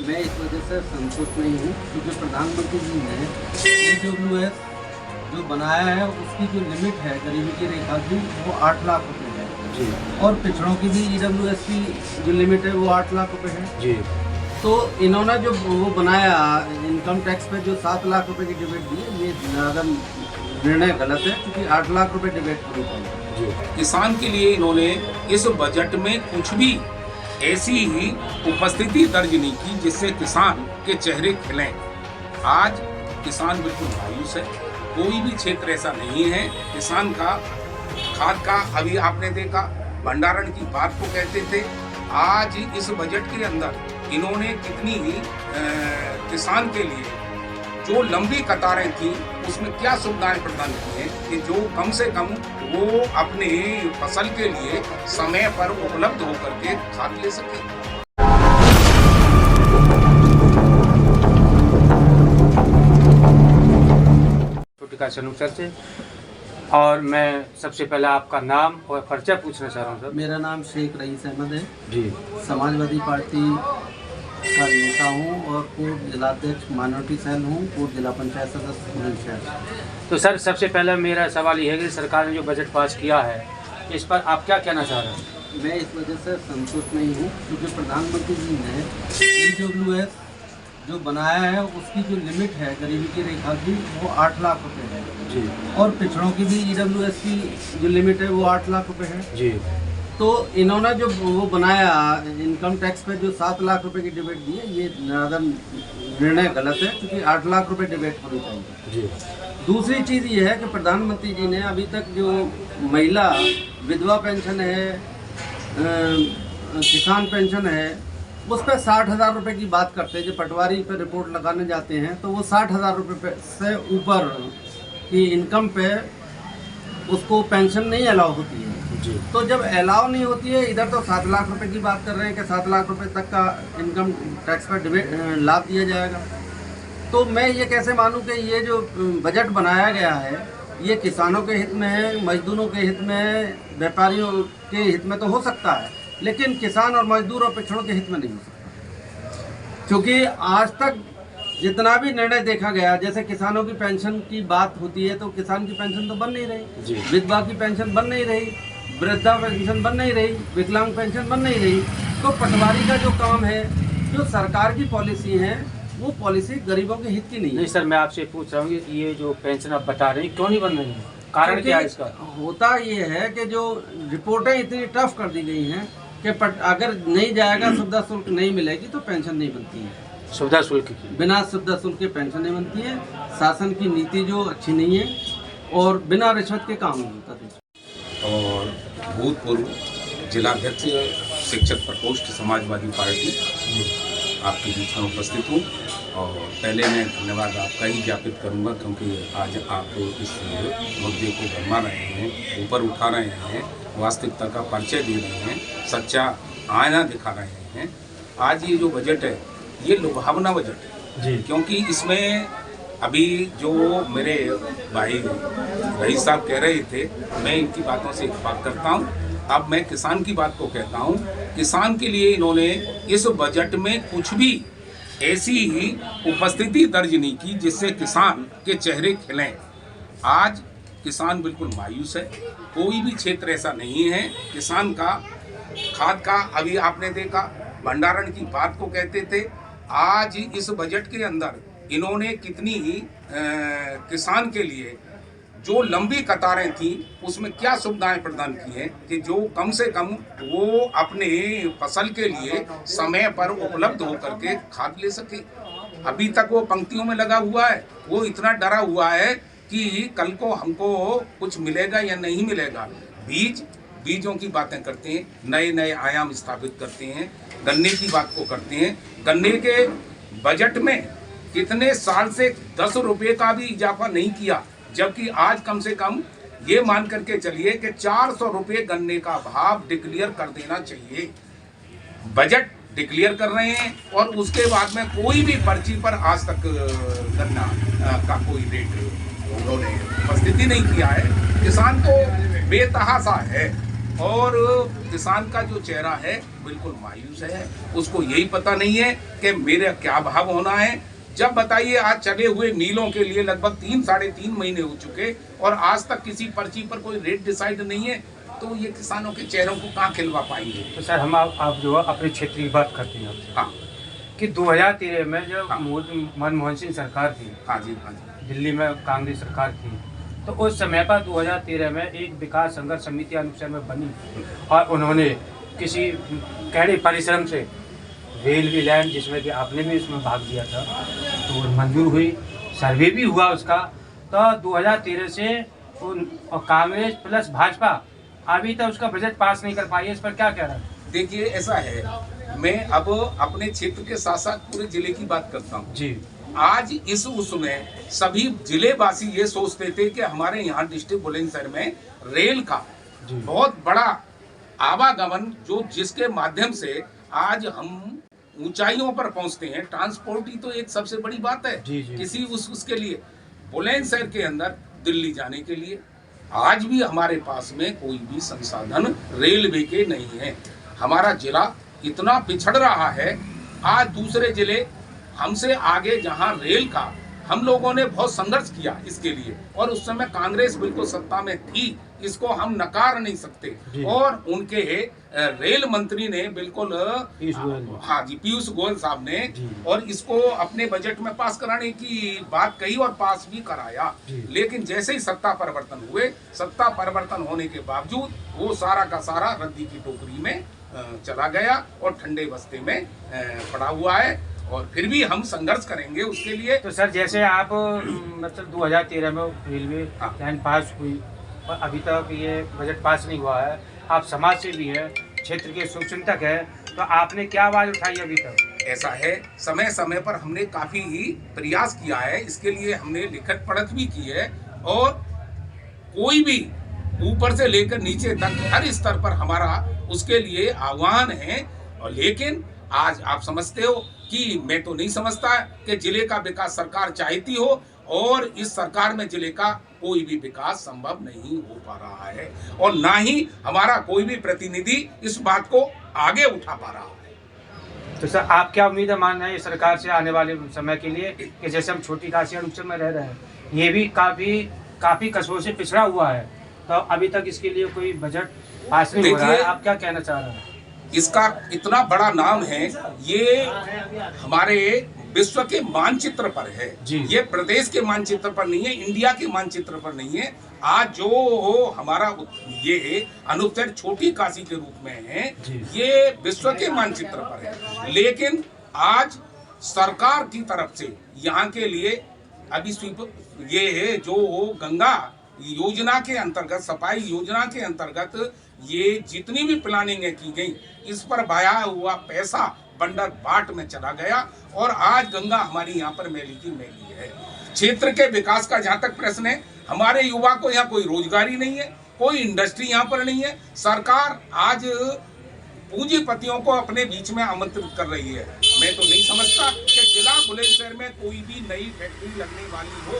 मैं इस वजह से संतुष्ट नहीं हूँ क्योंकि प्रधानमंत्री जी ने EWS जो बनाया है उसकी जो लिमिट है गरीबी की रेखा की वो 8 लाख रुपए है जी और पिछड़ों की भी EWS की जो लिमिट है वो 8 लाख रुपए है। जी तो इन्होंने जो वो बनाया इनकम टैक्स पे जो 7 लाख रुपए की डिबेट दी है ये ज़्यादा निर्णय गलत है क्योंकि 8 लाख रुपए डिबेट होनी चाहिए। किसान के लिए इन्होंने इस बजट में कुछ भी ऐसी ही उपस्थिति दर्ज नहीं की जिससे किसान के चेहरे खिलें। आज किसान बिल्कुल मायूस है। कोई भी क्षेत्र ऐसा नहीं है किसान का खाद का, अभी आपने देखा भंडारण की बात को कहते थे, आज इस बजट के अंदर इन्होंने कितनी किसान के लिए जो लंबी कतारें थी उसमें क्या सुविधाएं प्रदान की हैं कि जो कम से कम वो अपने फसल के लिए समय पर उपलब्ध होकर के खाद ले सके। सर से और मैं सबसे पहले आपका नाम और परिचय पूछना चाह रहा हूँ सर। मेरा नाम शेख रईस अहमद है, जी समाजवादी पार्टी का नेता हूँ और पूर्व जिलाध्यक्ष माइनॉरिटी सेल हूँ, पूर्व जिला पंचायत सदस्य बुलंदशहर। तो सर सबसे पहले मेरा सवाल ये है कि सरकार ने जो बजट पास किया है इस पर आप क्या कहना चाह रहे हैं? मैं इस वजह से संतुष्ट नहीं हूँ क्योंकि प्रधानमंत्री जी ने EWS जो बनाया है उसकी जो लिमिट है गरीबी की रेखा की वो 8 लाख रुपए है जी और पिछड़ों की भी EWS की जो लिमिट है वो 8 लाख रुपए है। जी तो इन्होंने जो वो बनाया इनकम टैक्स पे जो 7 लाख रुपए की डिबेट दी है ये ज़्यादा निर्णय गलत है क्योंकि 8 लाख रुपए डिबेट होनी चाहिए। जी दूसरी चीज़ ये है कि प्रधानमंत्री जी ने अभी तक जो महिला विधवा पेंशन है, किसान पेंशन है, उस पर 60,000 रुपये की बात करते हैं। जो पटवारी पर रिपोर्ट लगाने जाते हैं तो वो 60,000 रुपये से ऊपर की इनकम पे उसको पेंशन नहीं अलाउ होती है। जी तो जब अलाउ नहीं होती है, इधर तो 7 लाख रुपए की बात कर रहे हैं कि 7 लाख रुपए तक का इनकम टैक्स पर लाभ दिया जाएगा। तो मैं ये कैसे मानूं कि ये जो बजट बनाया गया है ये किसानों के हित में है, मजदूरों के हित में है, व्यापारियों के हित में तो हो सकता है लेकिन किसान और मजदूर और पिछड़ों के हित में नहीं हो सकता। क्योंकि आज तक जितना भी निर्णय देखा गया, जैसे किसानों की पेंशन की बात होती है तो किसान की पेंशन तो बन नहीं रही, विधवा की पेंशन बन नहीं रही, वृद्धा पेंशन बन नहीं रही, विकलांग पेंशन बन नहीं रही। तो पटवारी का जो काम है, जो सरकार की पॉलिसी है, वो पॉलिसी गरीबों के हित की नहीं है। नहीं सर, मैं आपसे पूछ रहा हूँ कि ये जो पेंशन आप बता रहे हैं क्यों नहीं बन रही है, कारण क्या है इसका? होता ये है कि जो रिपोर्टें इतनी टफ कर दी गई हैं कि अगर नहीं जाएगा, सुविधा शुल्क नहीं मिलेगी तो पेंशन नहीं बनती है। सुविधा शुल्क की बिना सुविधा शुल्क के पेंशन नहीं बनती है। शासन की नीति जो अच्छी नहीं है और बिना रिश्वत के काम नहीं होता। और भूतपूर्व जिलाध्यक्ष शिक्षक प्रकोष्ठ समाजवादी पार्टी आपके बीच में उपस्थित हूँ और पहले मैं धन्यवाद आपका ही ज्ञापित करूँगा क्योंकि आज आप इस मुद्दे को गरमा रहे हैं, ऊपर उठा रहे हैं, वास्तविकता का परिचय दे रहे हैं, सच्चा आईना दिखा रहे हैं। आज ये जो बजट है ये लुभावना बजट है जी, क्योंकि इसमें अभी जो मेरे भाई रईस साहब कह रहे थे, मैं इनकी बातों से इत्तेफाक करता हूँ। अब मैं किसान की बात को कहता हूँ। किसान के लिए इन्होंने इस बजट में कुछ भी ऐसी ही उपस्थिति दर्ज नहीं की जिससे किसान के चेहरे खिलें। आज किसान बिल्कुल मायूस है। कोई भी क्षेत्र ऐसा नहीं है किसान का खाद का, अभी आपने देखा भंडारण की बात को कहते थे, आज इस बजट के अंदर इन्होंने कितनी किसान के लिए जो लंबी कतारें थी उसमें क्या सुविधाएं प्रदान की हैं कि जो कम से कम वो अपने फसल के लिए समय पर उपलब्ध होकर के खाद ले सके। अभी तक वो पंक्तियों में लगा हुआ है, वो इतना डरा हुआ है कि कल को हमको कुछ मिलेगा या नहीं मिलेगा। बीजों की बातें करते हैं, नए नए आयाम स्थापित करते हैं, गन्ने की बात को करते हैं। गन्ने के बजट में कितने साल से 10 रुपये का भी इजाफा नहीं किया, जबकि आज कम से कम ये मान करके चलिए कि 400 रुपये गन्ने का भाव डिक्लेयर कर देना चाहिए। बजट डिक्लेयर कर रहे हैं और उसके बाद में कोई भी पर्ची पर आज तक गन्ना का कोई रेट उन्होंने उपस्थिति नहीं किया है। किसान तो बेतहासा है और किसान का जो चेहरा है बिल्कुल मायूस है। उसको यही पता नहीं है कि मेरा क्या भाव होना है। जब बताइए, आज चले हुए नीलों के लिए लगभग 3-3.5 महीने हो चुके और आज तक किसी पर्ची पर कोई रेट डिसाइड नहीं है, तो ये किसानों के चेहरों को कहाँ खिलवा पाएंगे। तो सर हम आप जो है अपने क्षेत्र की बात करते हैं आपसे, हाँ कि 2013 में जब हाँ। मनमोहन सिंह सरकार थी, हाँ जी, हाँ जी, दिल्ली में कांग्रेस सरकार थी, तो उस समय पर 2013 में एक विकास संघर्ष समिति अनुसार में बनी और उन्होंने किसी कड़े परिश्रम से रेलवे लाइन, जिसमें कि आपने भी उसमें भाग लिया था, तो वो मंजूर हुई, सर्वे भी हुआ उसका। तो 2013 से और कांग्रेस प्लस भाजपा अभी तक उसका बजट पास नहीं कर पाई है, इस पर क्या कह रहा है? देखिए ऐसा है, मैं अब अपने क्षेत्र के साथ साथ पूरे जिले की बात करता हूँ जी। आज इस उसमें सभी जिलेवासी ये सोचते थे कि हमारे यहाँ डिस्ट्रिक्ट बुलंदशहर में रेल का बहुत बड़ा आवागमन, जो जिसके माध्यम से आज हम ऊंचाइयों पर पहुंचते हैं। ट्रांसपोर्ट ही तो एक सबसे बड़ी बात है जी, जी। किसी उसके लिए। बुलंदशहर के अंदर दिल्ली जाने के लिए आज भी हमारे पास में कोई भी संसाधन रेलवे के नहीं है। हमारा जिला इतना पिछड़ रहा है, आज दूसरे जिले हमसे आगे, जहां रेल का हम लोगों ने बहुत संघर्ष किया इसके लिए, और उस समय कांग्रेस बिल्कुल सत्ता में थी, इसको हम नकार नहीं सकते। और उनके रेल मंत्री ने बिल्कुल हाँ जी, पीयूष गोयल साहब ने, और इसको अपने बजट में पास कराने की बात कही और पास भी कराया। लेकिन जैसे ही सत्ता परिवर्तन हुए, सत्ता परिवर्तन होने के बावजूद वो सारा का सारा रद्दी की टोकरी में चला गया और ठंडे बस्ते में पड़ा हुआ है, और फिर भी हम संघर्ष करेंगे उसके लिए। तो सर जैसे आप मतलब 2013 में रेलवे लाइन पास हुई और अभी तक ये बजट पास नहीं हुआ है, आप समाज से भी हैं, क्षेत्र के शुभचिंतक हैं, तो आपने क्या आवाज़ उठाई अभी तक? ऐसा है, समय समय पर हमने काफ़ी ही प्रयास किया है, इसके लिए हमने लिखत पढ़त भी की है, और कोई भी ऊपर से लेकर नीचे तक हर स्तर पर हमारा उसके लिए आह्वान है। और लेकिन आज आप समझते हो कि मैं तो नहीं समझता कि जिले का विकास सरकार चाहती हो, और इस सरकार में जिले का कोई भी विकास संभव नहीं हो पा रहा है, और ना ही हमारा कोई भी प्रतिनिधि इस बात को आगे उठा पा रहा है। तो सर आप क्या उम्मीद मान रहे हैं सरकार से आने वाले समय के लिए, कि जैसे हम छोटी काशी अनुच्छेद में रह रहे हैं, ये भी काफ़ी कस्बों से पिछड़ा हुआ है, तो अभी तक इसके लिए कोई बजट पास नहीं हो रहा है, आप क्या कहना चाह रहे हैं? इसका इतना बड़ा नाम है, ये हमारे विश्व के मानचित्र पर है, ये प्रदेश के मानचित्र पर नहीं है, इंडिया के मानचित्र पर नहीं है। आज जो हमारा ये अनुच्छेद छोटी काशी के रूप में है, ये विश्व के मानचित्र पर है। लेकिन आज सरकार की तरफ से यहाँ के लिए अभी ये है जो गंगा योजना के अंतर्गत, सफाई योजना के अंतर्गत ये जितनी भी प्लानिंगें की गई, इस पर बहाया हुआ पैसा बंडर बाट में चला गया, और आज गंगा हमारी यहाँ पर मैली की मैली है। क्षेत्र के विकास का जहाँ तक प्रश्न है, हमारे युवा को यहाँ कोई रोजगारी नहीं है, कोई इंडस्ट्री यहाँ पर नहीं है। सरकार आज पूंजीपतियों को अपने बीच में आमंत्रित कर रही है। मैं तो नहीं समझता कि जिला बुलंदशहर में कोई भी नई फैक्ट्री लगने वाली हो।